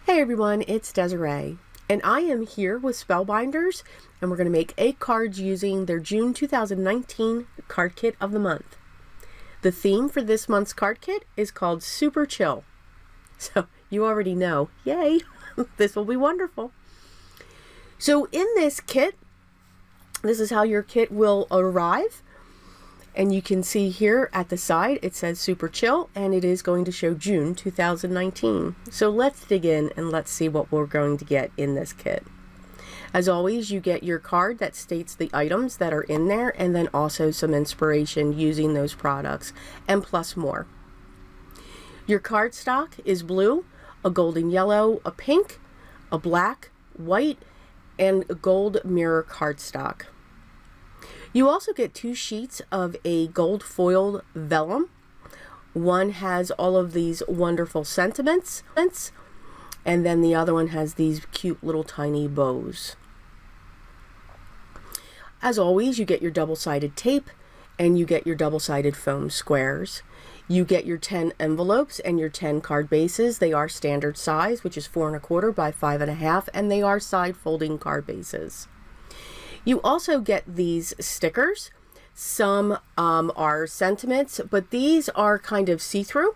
Hey everyone, it's Desiree, and I am here with Spellbinders, and we're going to make 8 cards using their June 2019 card kit of the month. The theme for this month's card kit is called Super Chill. So you already know, yay, this will be wonderful. So in this kit, this is how your kit will arrive. And you can see here at the side, it says Super Chill, and it is going to show June 2019. So let's dig in and let's see what we're going to get in this kit. As always, you get your card that states the items that are in there, and then also some inspiration using those products, and plus more. Your card stock is blue, a golden yellow, a pink, a black, white, and a gold mirror cardstock. You also get 2 sheets of a gold foiled vellum. One has all of these wonderful sentiments, and then the other one has these cute little tiny bows. As always, you get your double-sided tape, and you get your double-sided foam squares. You get your 10 envelopes and your 10 card bases. They are standard size, which is 4 1/4 by 5 1/2, and they are side folding card bases. You also get these stickers. Some are sentiments, but these are kind of see-through.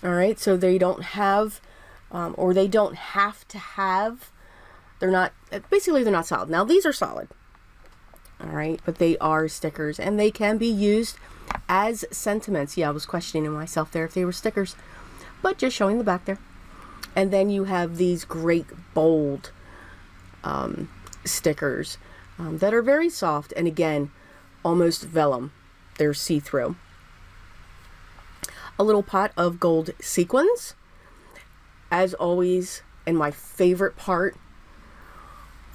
All right, so they don't have, or they don't have to have, they're not solid. Now these are solid. All right, but they are stickers, and they can be used as sentiments. Yeah, I was questioning myself there if they were stickers, but just showing the back there. And then you have these great bold stickers that are very soft, and again, almost vellum. They're see-through. A little pot of gold sequins. As always, and my favorite part,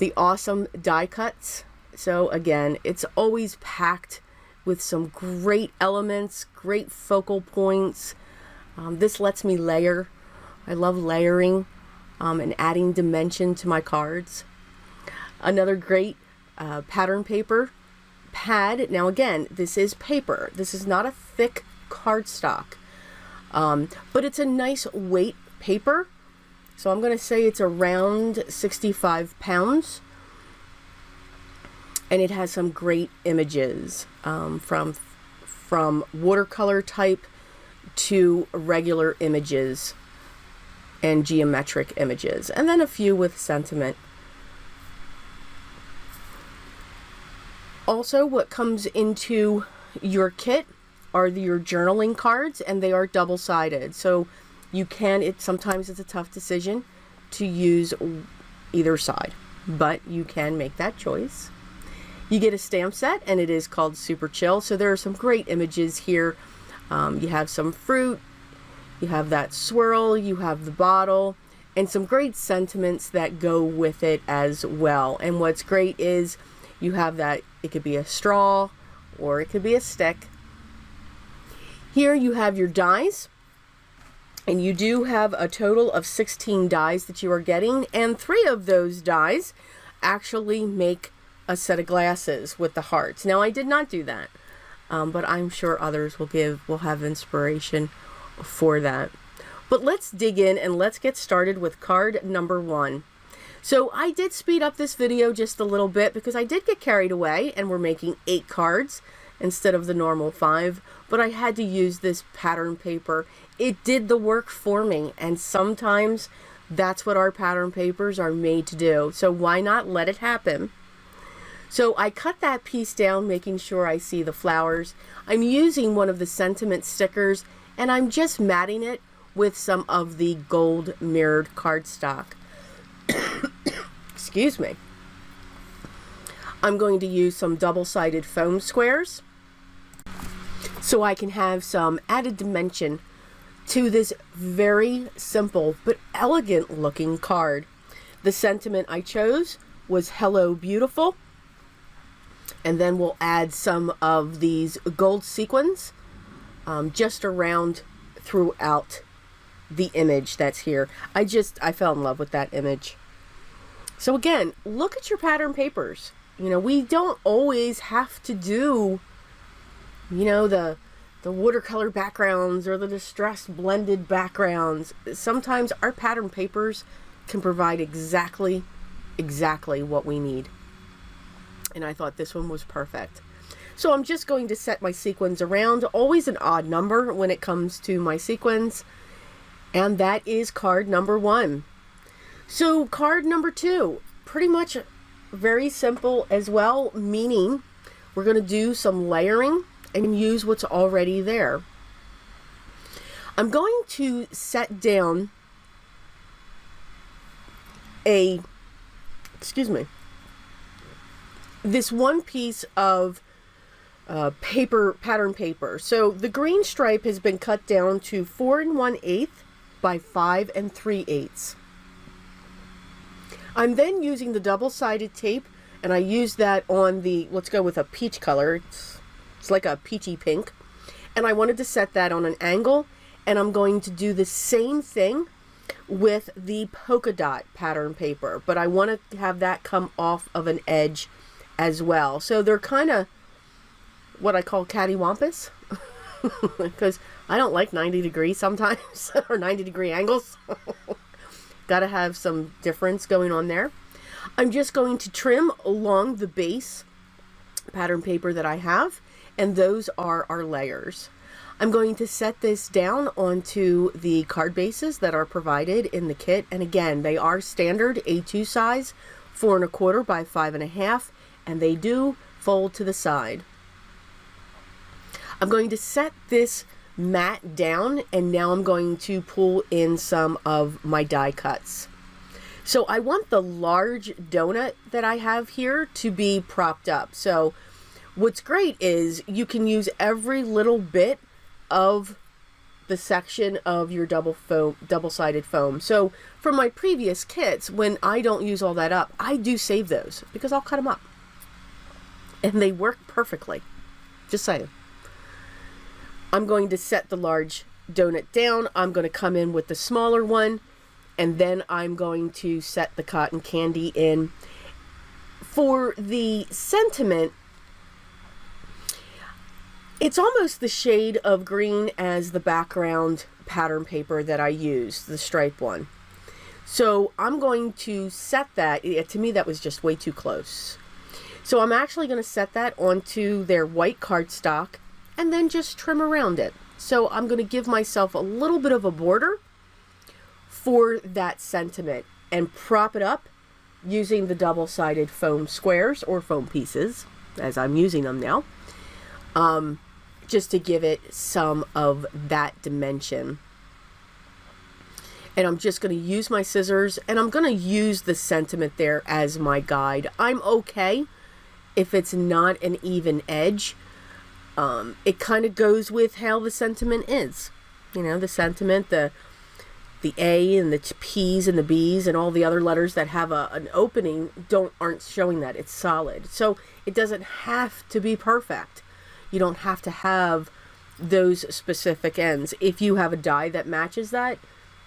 the awesome die cuts. So again, it's always packed with some great elements, great focal points. This lets me layer. I love layering and adding dimension to my cards. Another great pattern paper pad. Now again, this is paper. This is not a thick cardstock, but it's a nice weight paper. So I'm going to say it's around 65 pounds. And it has some great images from watercolor type to regular images and geometric images, and then a few with sentiment. Also, what comes into your kit are your journaling cards, and they are double-sided. So you can, sometimes it's a tough decision to use either side, but you can make that choice. You get a stamp set, and it is called Super Chill. So there are some great images here. You have some fruit, you have that swirl, you have the bottle, and some great sentiments that go with it as well. And what's great is you have that, it could be a straw or it could be a stick. Here you have your dies, and you do have a total of 16 dies that you are getting, and 3 of those dies actually make a set of glasses with the hearts. Now I did not do that, but I'm sure others will have inspiration for that. But let's dig in and let's get started with card number 1. So I did speed up this video just a little bit because I did get carried away, and we're making 8 cards instead of the normal 5, but I had to use this pattern paper. It did the work for me, and sometimes that's what our pattern papers are made to do. So why not let it happen? So I cut that piece down, making sure I see the flowers. I'm using one of the sentiment stickers, and I'm just matting it with some of the gold mirrored cardstock. Excuse me. I'm going to use some double-sided foam squares so I can have some added dimension to this very simple but elegant looking card. The sentiment I chose was Hello Beautiful, and then we'll add some of these gold sequins just around throughout the image that's here. I fell in love with that image. So again, look at your pattern papers. You know, we don't always have to do, you know, the the watercolor backgrounds or the distressed blended backgrounds. Sometimes our pattern papers can provide exactly what we need. And I thought this one was perfect. So I'm just going to set my sequins around, always an odd number when it comes to my sequins. And that is card number 1. So card number 2, pretty much very simple as well, meaning we're going to do some layering and use what's already there. I'm going to set down this one piece of pattern paper. So the green stripe has been cut down to 4 1/8 by 5 3/8. I'm then using the double-sided tape, and I use that on the, let's go with a peach color. It's like a peachy pink. And I wanted to set that on an angle, and I'm going to do the same thing with the polka dot pattern paper, but I want to have that come off of an edge as well. So they're kind of what I call cattywampus, because I don't like 90 degrees sometimes, or 90 degree angles. Got to have some difference going on there. I'm just going to trim along the base pattern paper that I have, and those are our layers. I'm going to set this down onto the card bases that are provided in the kit, and again, they are standard A2 size, 4 1/4 by 5 1/2, and they do fold to the side. I'm going to set this mat down, and now I'm going to pull in some of my die cuts. So I want the large donut that I have here to be propped up. So what's great is you can use every little bit of the section of your double-sided foam. So from my previous kits, when I don't use all that up, I do save those because I'll cut them up. And they work perfectly. Just saying. I'm going to set the large donut down. I'm going to come in with the smaller one, and then I'm going to set the cotton candy in. For the sentiment, it's almost the shade of green as the background pattern paper that I used, the stripe one. So I'm going to set that. To me, that was just way too close. So I'm actually going to set that onto their white cardstock and then just trim around it. So I'm going to give myself a little bit of a border for that sentiment and prop it up using the double-sided foam squares or foam pieces, as I'm using them now, just to give it some of that dimension. And I'm just going to use my scissors, and I'm going to use the sentiment there as my guide. I'm okay if it's not an even edge. It kind of goes with how the sentiment is. You know, the sentiment, the A and the P's and the B's and all the other letters that have an opening aren't showing that. It's solid. So it doesn't have to be perfect. You don't have to have those specific ends. If you have a die that matches that,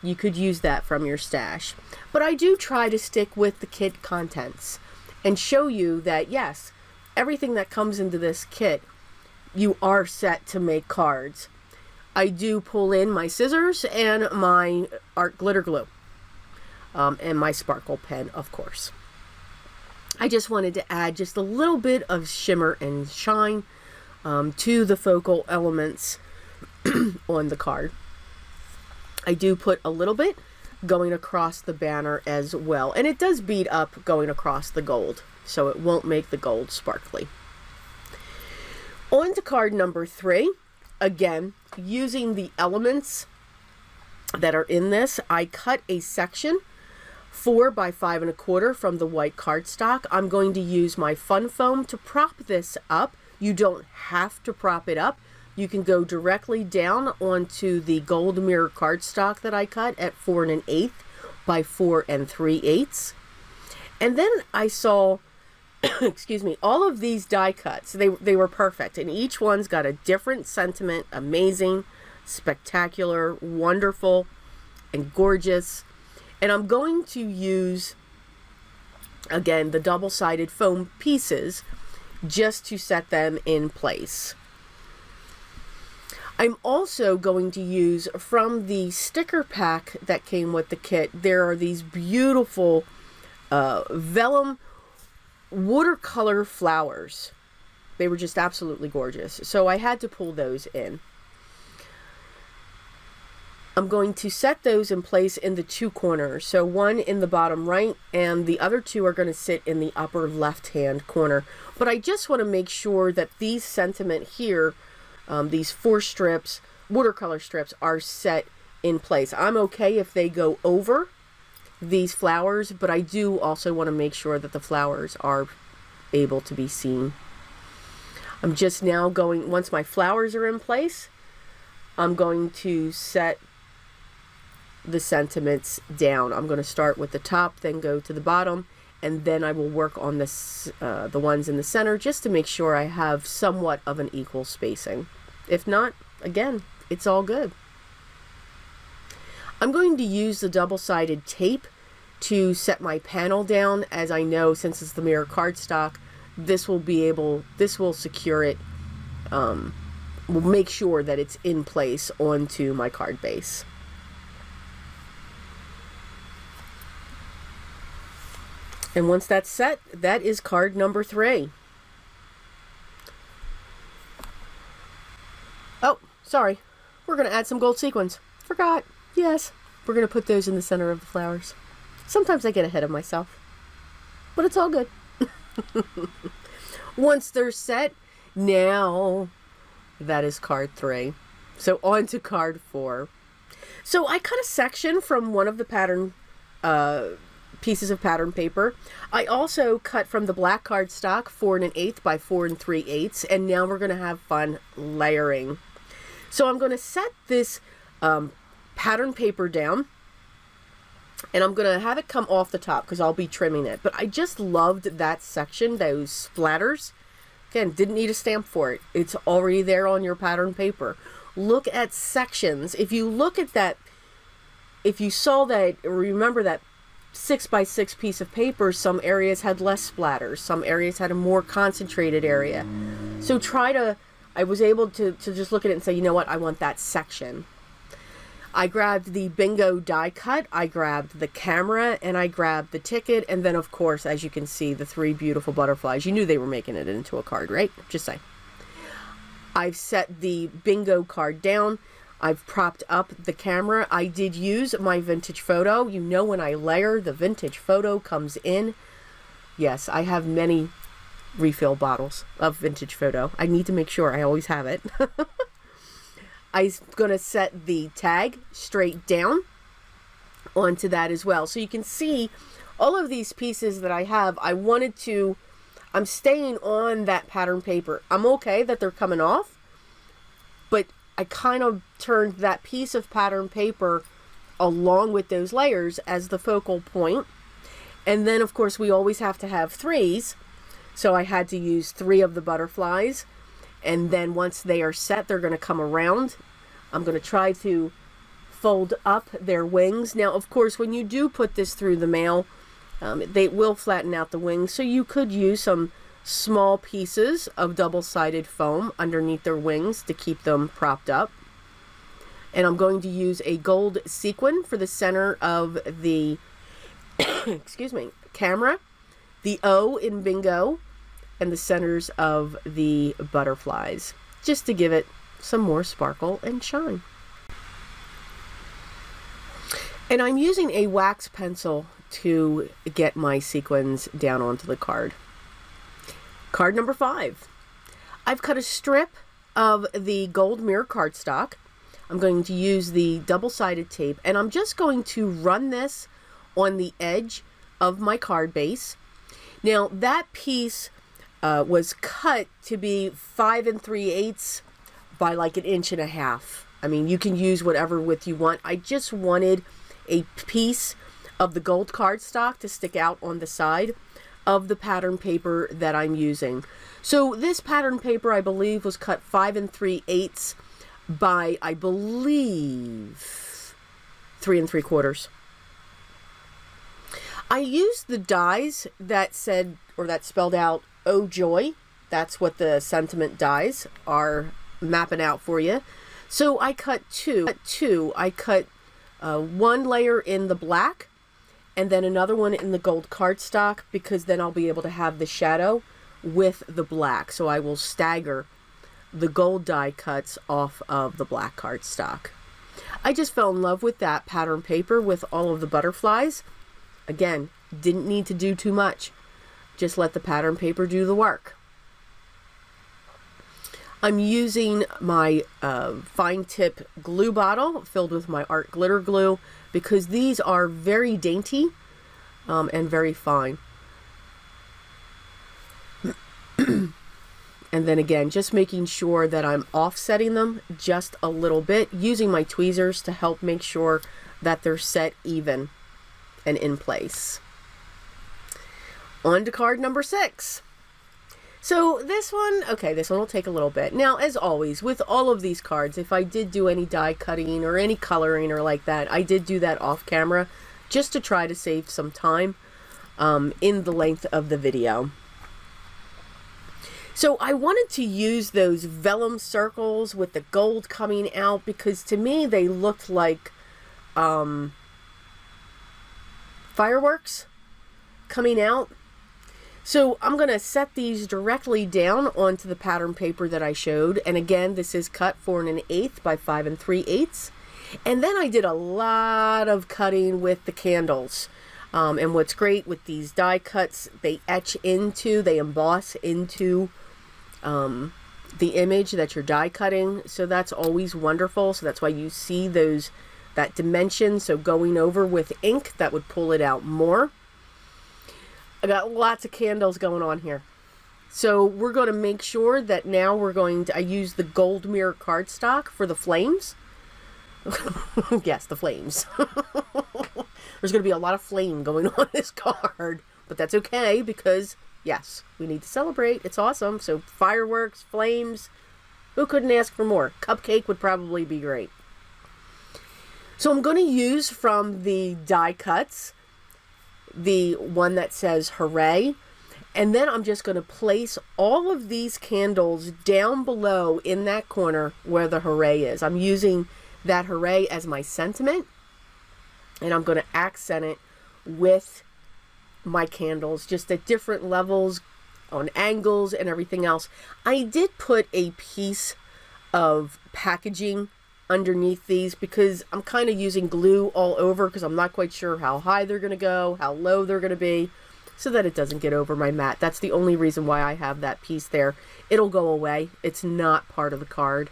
you could use that from your stash. But I do try to stick with the kit contents and show you that, yes, everything that comes into this kit, you are set to make cards. I do pull in my scissors and my art glitter glue, and my sparkle pen, of course. I just wanted to add just a little bit of shimmer and shine to the focal elements on the card. I do put a little bit going across the banner as well, and it does bead up going across the gold, so it won't make the gold sparkly. On to card number 3. Again, using the elements that are in this, I cut a section 4 by 5 1/4 from the white cardstock. I'm going to use my fun foam to prop this up. You don't have to prop it up. You can go directly down onto the gold mirror cardstock that I cut at 4 1/8 by 4 3/8. And then I saw excuse me, all of these die cuts, they were perfect, and each one's got a different sentiment. Amazing, spectacular, wonderful, and gorgeous. And I'm going to use, again, the double-sided foam pieces just to set them in place. I'm also going to use from the sticker pack that came with the kit. There are these beautiful vellum watercolor flowers. They were just absolutely gorgeous. So I had to pull those in. I'm going to set those in place in the two corners. So one in the bottom right and the other two are going to sit in the upper left hand corner. But I just want to make sure that these sentiment here, these 4 strips, watercolor strips, are set in place. I'm okay if they go over these flowers, but I do also want to make sure that the flowers are able to be seen. I'm just now going, once my flowers are in place, I'm going to set the sentiments down. I'm going to start with the top, then go to the bottom, and then I will work on this, the ones in the center, just to make sure I have somewhat of an equal spacing. If not, again, it's all good. I'm going to use the double-sided tape to set my panel down, as I know since it's the mirror cardstock, this will secure it, will make sure that it's in place onto my card base. And once that's set, that is card number 3. Oh, sorry. We're going to add some gold sequins. Forgot. Yes. We're going to put those in the center of the flowers. Sometimes I get ahead of myself. But it's all good. Once they're set, now that is card 3. So on to card 4. So I cut a section from one of the pattern pieces of pattern paper. I also cut from the black cardstock 4 1/8 by 4 3/8, and now we're going to have fun layering. So I'm going to set this pattern paper down, and I'm going to have it come off the top because I'll be trimming it. But I just loved that section, those splatters. Again, didn't need a stamp for it. It's already there on your pattern paper. Look at sections. If you look at that, if you saw that, remember that 6 by 6 piece of paper, some areas had less splatters, some areas had a more concentrated area. So I was able to just look at it and say, you know what, I want that section. I grabbed the bingo die cut, I grabbed the camera, and I grabbed the ticket, and then of course, as you can see, the 3 beautiful butterflies. You knew they were making it into a card, right? Just saying. I've set the bingo card down. I've propped up the camera. I did use my vintage photo. You know, when I layer, the vintage photo comes in. Yes, I have many refill bottles of vintage photo. I need to make sure I always have it. I'm going to set the tag straight down onto that as well. So you can see all of these pieces that I have, I'm staying on that pattern paper. I'm okay that they're coming off, but I kind of turned that piece of pattern paper along with those layers as the focal point. And then, of course, we always have to have 3s. So I had to use 3 of the butterflies. And then once they are set, they're going to come around. I'm going to try to fold up their wings. Now, of course, when you do put this through the mail, they will flatten out the wings. So you could use some small pieces of double-sided foam underneath their wings to keep them propped up. And I'm going to use a gold sequin for the center of the excuse me, camera, the O in bingo, and the centers of the butterflies, just to give it some more sparkle and shine. And I'm using a wax pencil to get my sequins down onto the card. Card number 5. I've cut a strip of the gold mirror cardstock. I'm going to use the double-sided tape, and I'm just going to run this on the edge of my card base. Now, that piece was cut to be 5 3/8 by like 1.5 inches. I mean, you can use whatever width you want. I just wanted a piece of the gold cardstock to stick out on the side of the pattern paper that I'm using. So this pattern paper, I believe, was cut 5 3/8 by, I believe, 3 3/4. I used the dies that said, or that spelled out, "Oh Joy." That's what the sentiment dies are mapping out for you. So I cut two. I cut one layer in the black and then another one in the gold cardstock, because then I'll be able to have the shadow with the black. So I will stagger the gold die cuts off of the black cardstock. I just fell in love with that pattern paper with all of the butterflies. Again, didn't need to do too much. Just let the pattern paper do the work. I'm using my fine tip glue bottle filled with my art glitter glue, because these are very dainty and very fine. And then again, just making sure that I'm offsetting them just a little bit, using my tweezers to help make sure that they're set even and in place. On to card number 6. So this one, okay, this one will take a little bit. Now, as always, with all of these cards, if I did do any die cutting or any coloring or like that, I did do that off camera just to try to save some time in the length of the video. So I wanted to use those vellum circles with the gold coming out, because to me they looked like fireworks coming out. So I'm going to set these directly down onto the pattern paper that I showed. And again, this is cut 4 1/8 by 5 3/8. And then I did a lot of cutting with the candles. And what's great with these die cuts, they emboss into the image that you're die cutting. So that's always wonderful. So that's why you see that dimension. So going over with ink, that would pull it out more. I got lots of candles going on here. So we're going to make sure that now I use the gold mirror cardstock for the flames. Yes, the flames. There's going to be a lot of flame going on this card, but that's okay, because yes, we need to celebrate. It's awesome. So fireworks, flames, who couldn't ask for more? Cupcake would probably be great. So I'm going to use from the die cuts the one that says hooray, and then I'm just going to place all of these candles down below in that corner where the hooray is. I'm using that hooray as my sentiment, and I'm going to accent it with my candles just at different levels, on angles and everything else. I did put a piece of packaging underneath these, because I'm kind of using glue all over, because I'm not quite sure how high they're going to go, how low they're going to be, so that it doesn't get over my mat. That's the only reason why I have that piece there. It'll go away. It's not part of the card.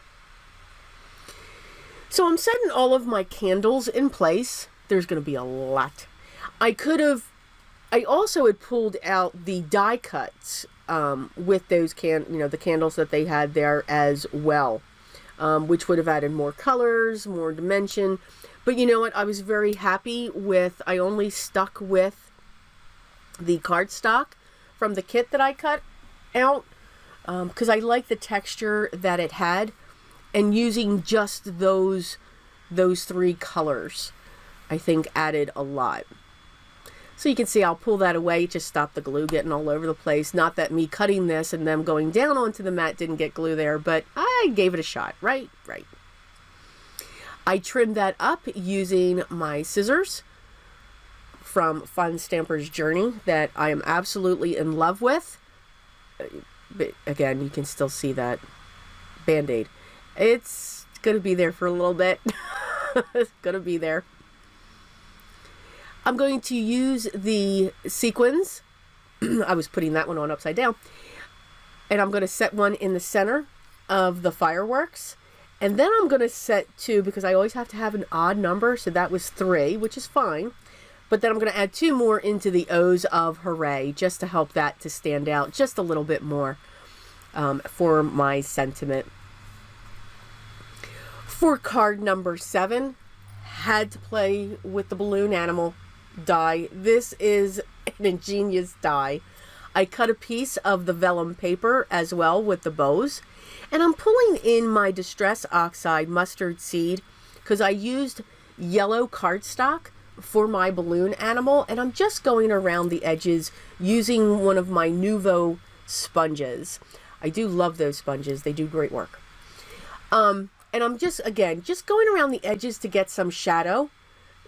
So I'm setting all of my candles in place. There's going to be a lot. I also had pulled out the die cuts with those the candles that they had there as well. Which would have added more colors, more dimension. But you know what? I was very happy with, I only stuck with the cardstock from the kit that I cut out, because I like the texture that it had, and using just those 3 colors, I think added a lot. So you can see I'll pull that away, just stop the glue getting all over the place. Not that me cutting this and them going down onto the mat didn't get glue there, but I gave it a shot, right? I trimmed that up using my scissors from Fun Stamper's Journey that I am absolutely in love with. But again, you can still see that Band-Aid. It's going to be there for a little bit. It's going to be there. I'm going to use the sequins. I was putting that one on upside down. And I'm going to set one in the center of the fireworks. And then I'm going to set 2, because I always have to have an odd number. So that was 3, which is fine. But then I'm going to add 2 more into the O's of hooray, just to help that to stand out just a little bit more for my sentiment. For card number 7, had to play with the balloon animal die. This is an ingenious die. I cut a piece of the vellum paper as well with the bows, and I'm pulling in my Distress Oxide mustard seed, because I used yellow cardstock for my balloon animal, and I'm just going around the edges using one of my Nuvo sponges. I do love those sponges. They do great work. And I'm just, again, just going around the edges to get some shadow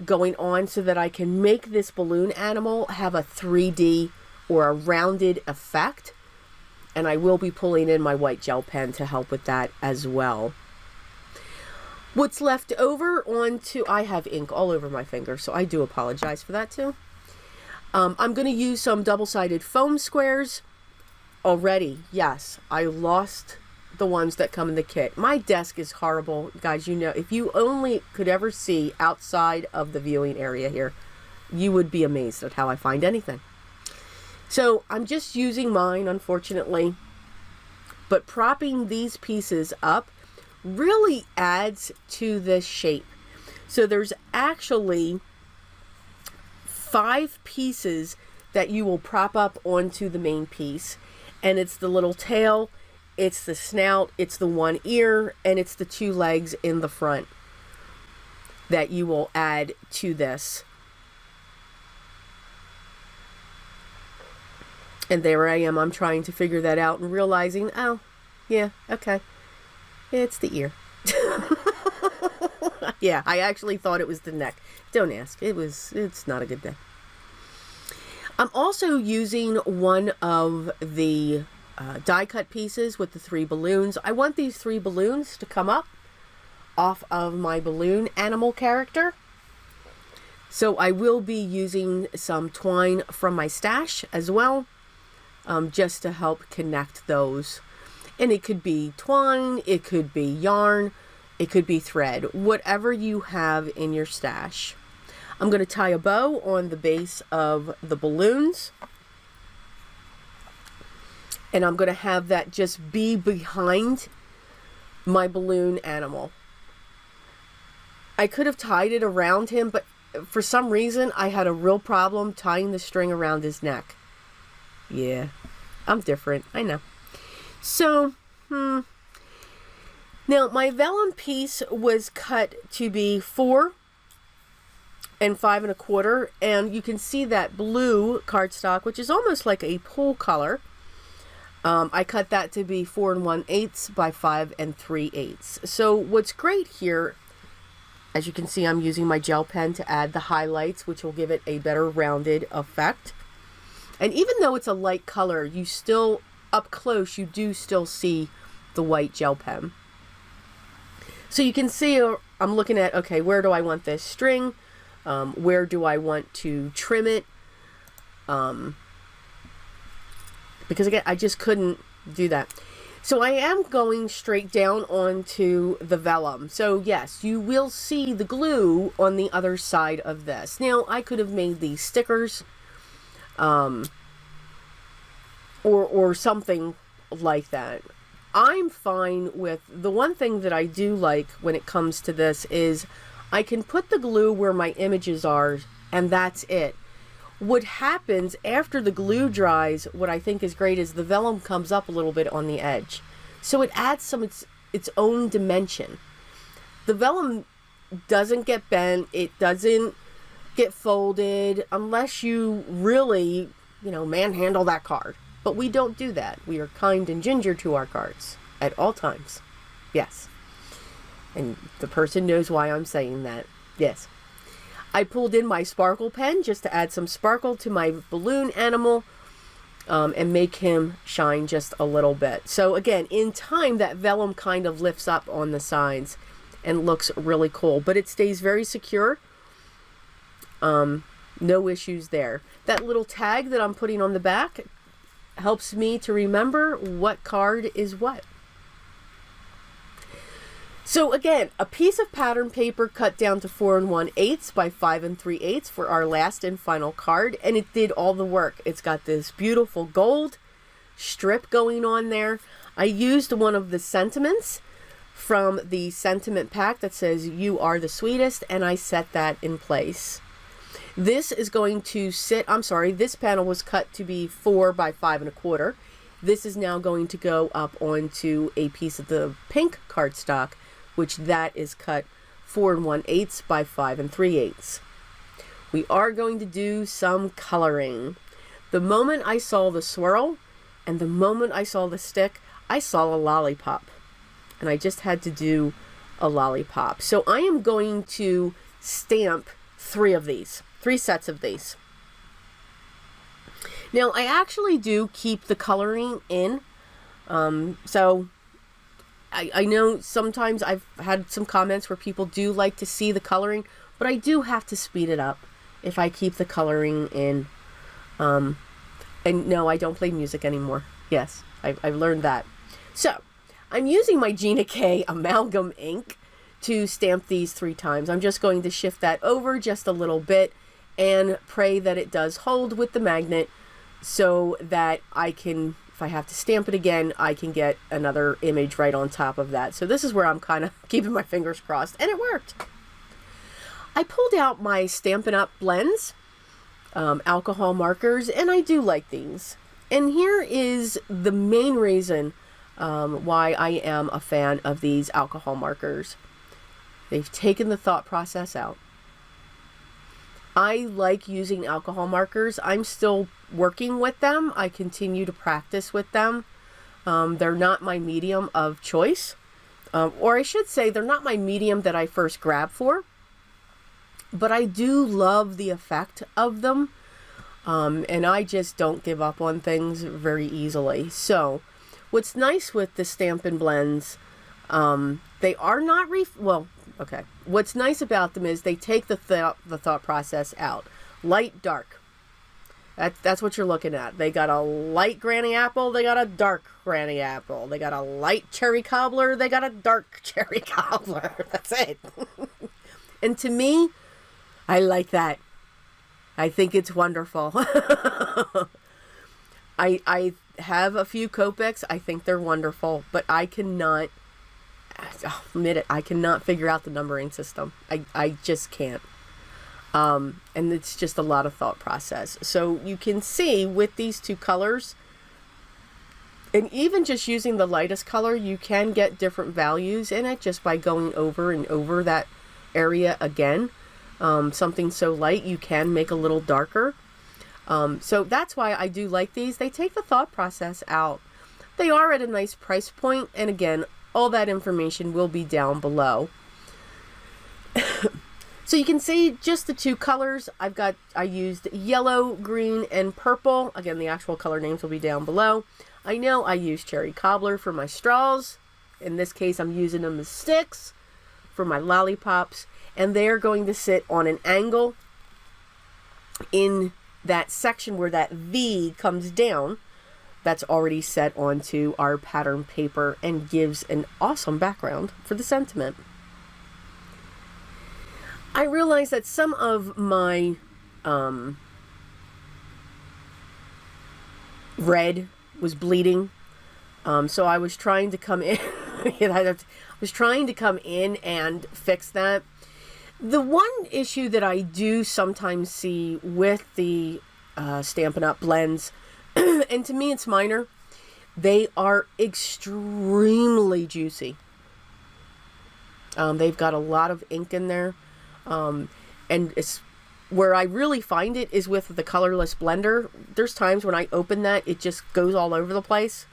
going on so that I can make this balloon animal have a 3D or a rounded effect. And I will be pulling in my white gel pen to help with that as well. What's left over onto, I have ink all over my finger, so I do apologize for that too. I'm going to use some double-sided foam squares already. Yes, I lost the ones that come in the kit. My desk is horrible, guys. You know, if you only could ever see outside of the viewing area here, you would be amazed at how I find anything. So I'm just using mine, unfortunately, but propping these pieces up really adds to this shape. So there's actually 5 pieces that you will prop up onto the main piece, and it's the little tail, it's the snout, it's the one ear, and it's the 2 legs in the front that you will add to this. And there I am, I'm trying to figure that out and realizing, oh, yeah, okay, it's the ear. Yeah, I actually thought it was the neck. Don't ask, it's not a good day. I'm also using one of the die cut pieces with the 3 balloons. I want these 3 balloons to come up off of my balloon animal character. So I will be using some twine from my stash as well, just to help connect those. And it could be twine, it could be yarn, it could be thread, whatever you have in your stash. I'm going to tie a bow on the base of the balloons. And I'm going to have that just be behind my balloon animal. I could have tied it around him, but for some reason I had a real problem tying the string around his neck. Yeah, I'm different, I know. So, now my vellum piece was cut to be 4 and 5 1/4, and you can see that blue cardstock, which is almost like a pool color. I cut that to be 4 1/8 by 5 3/8. So what's great here, as you can see, I'm using my gel pen to add the highlights, which will give it a better rounded effect. And even though it's a light color, you still, up close, you do still see the white gel pen. So you can see, I'm looking at, okay, where do I want this string? Where do I want to trim it? Because again, I just couldn't do that. So I am going straight down onto the vellum. So yes, you will see the glue on the other side of this. Now, I could have made these stickers, or something like that. I'm fine with, the one thing that I do like when it comes to this is I can put the glue where my images are, and that's it. What happens after the glue dries, what I think is great, is the vellum comes up a little bit on the edge. So it adds some its own dimension. The vellum doesn't get bent, it doesn't get folded, unless you really, manhandle that card. But we don't do that. We are kind and ginger to our cards at all times. Yes. And the person knows why I'm saying that. Yes. I pulled in my sparkle pen just to add some sparkle to my balloon animal, and make him shine just a little bit. So again, in time, that vellum kind of lifts up on the sides and looks really cool, but it stays very secure. No issues there. That little tag that I'm putting on the back helps me to remember what card is what. So again, a piece of pattern paper cut down to 4 1/8 by 5 3/8 for our last and final card, and it did all the work. It's got this beautiful gold strip going on there. I used one of the sentiments from the sentiment pack that says "You are the sweetest," and I set that in place. This is going to sit, this panel was cut to be 4 by 5 1/4. This is now going to go up onto a piece of the pink cardstock, which that is cut 4 1/8 by 5 3/8. We are going to do some coloring. The moment I saw the swirl and the moment I saw the stick, I saw a lollipop. And I just had to do a lollipop. So I am going to stamp 3 of these, 3 sets of these. Now I actually do keep the coloring in. So I know sometimes I've had some comments where people do like to see the coloring, but I do have to speed it up if I keep the coloring in. And no, I don't play music anymore. Yes, I've learned that. So I'm using my Gina K amalgam ink to stamp these 3 times. I'm just going to shift that over just a little bit and pray that it does hold with the magnet so that I can, if I have to stamp it again, I can get another image right on top of that. So this is where I'm kind of keeping my fingers crossed, and it worked. I pulled out my Stampin' Up! Blends, alcohol markers, and I do like these. And here is the main reason why I am a fan of these alcohol markers. They've taken the thought process out. I like using alcohol markers. I'm still working with them. I continue to practice with them. They're not my medium of choice. Or I should say, they're not my medium that I first grabbed for. But I do love the effect of them. And I just don't give up on things very easily. So, what's nice with the Stampin' Blends, they are not okay. What's nice about them is they take the thought process out. Light, dark. That's what you're looking at. They got a light granny apple, they got a dark granny apple. They got a light cherry cobbler, they got a dark cherry cobbler. That's it. And to me, I like that. I think it's wonderful. I have a few Copics. I think they're wonderful, but I cannot, I'll admit it, I cannot figure out the numbering system. I just can't. And it's just a lot of thought process. So you can see with these 2 colors, and even just using the lightest color, you can get different values in it just by going over and over that area again. Something so light, you can make a little darker. So that's why I do like these. They take the thought process out. They are at a nice price point, and again, all that information will be down below. So you can see just the 2 colors. I used yellow, green, and purple. Again, the actual color names will be down below. I know I used cherry cobbler for my straws. In this case, I'm using them as sticks for my lollipops. And they're going to sit on an angle in that section where that V comes down. That's already set onto our pattern paper and gives an awesome background for the sentiment. I realized that some of my red was bleeding. So I was trying to come in. I was trying to come in and fix that. The one issue that I do sometimes see with the Stampin' Up! Blends, and to me it's minor, they are extremely juicy. They've got a lot of ink in there. And it's where I really find it is with the colorless blender. There's times when I open that, it just goes all over the place.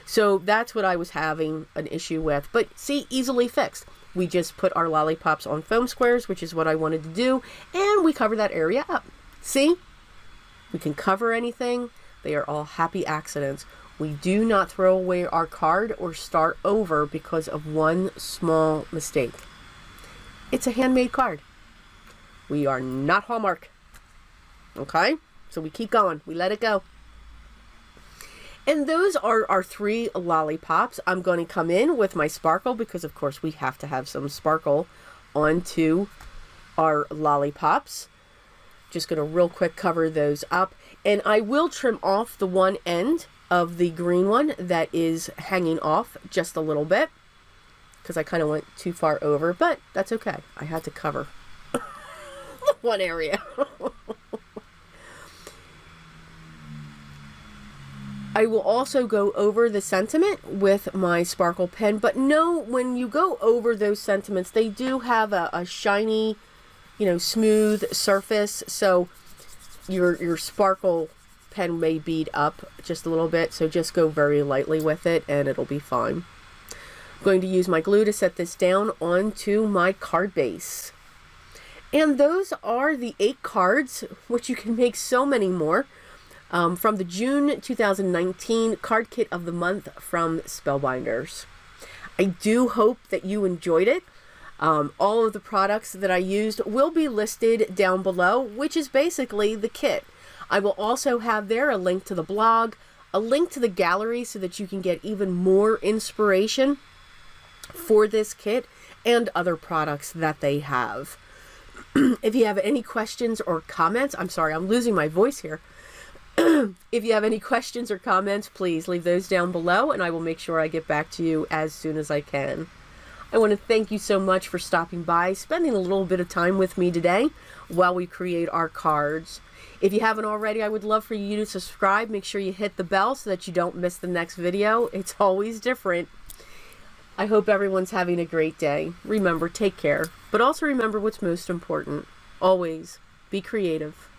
So that's what I was having an issue with. But see, easily fixed. We just put our lollipops on foam squares, which is what I wanted to do, and we cover that area up. See? We can cover anything. They are all happy accidents. We do not throw away our card or start over because of one small mistake. It's a handmade card. We are not Hallmark. Okay? So we keep going. We let it go. And those are our 3 lollipops. I'm going to come in with my sparkle because, of course, we have to have some sparkle onto our lollipops. Just going to real quick cover those up. And I will trim off the one end of the green one that is hanging off just a little bit because I kind of went too far over, but that's okay. I had to cover one area. I will also go over the sentiment with my sparkle pen, but know when you go over those sentiments, they do have a shiny, smooth surface, so your sparkle pen may bead up just a little bit, so just go very lightly with it and it'll be fine. I'm going to use my glue to set this down onto my card base. And those are the 8 cards, which you can make so many more, from the June 2019 Card Kit of the Month from Spellbinders. I do hope that you enjoyed it. All of the products that I used will be listed down below, which is basically the kit. I will also have there a link to the blog, a link to the gallery so that you can get even more inspiration for this kit and other products that they have. If you have any questions or comments, I'm sorry, I'm losing my voice here. If you have any questions or comments, please leave those down below and I will make sure I get back to you as soon as I can. I want to thank you so much for stopping by, spending a little bit of time with me today while we create our cards. If you haven't already, I would love for you to subscribe. Make sure you hit the bell so that you don't miss the next video. It's always different. I hope everyone's having a great day. Remember, take care. But also remember what's most important. Always be creative.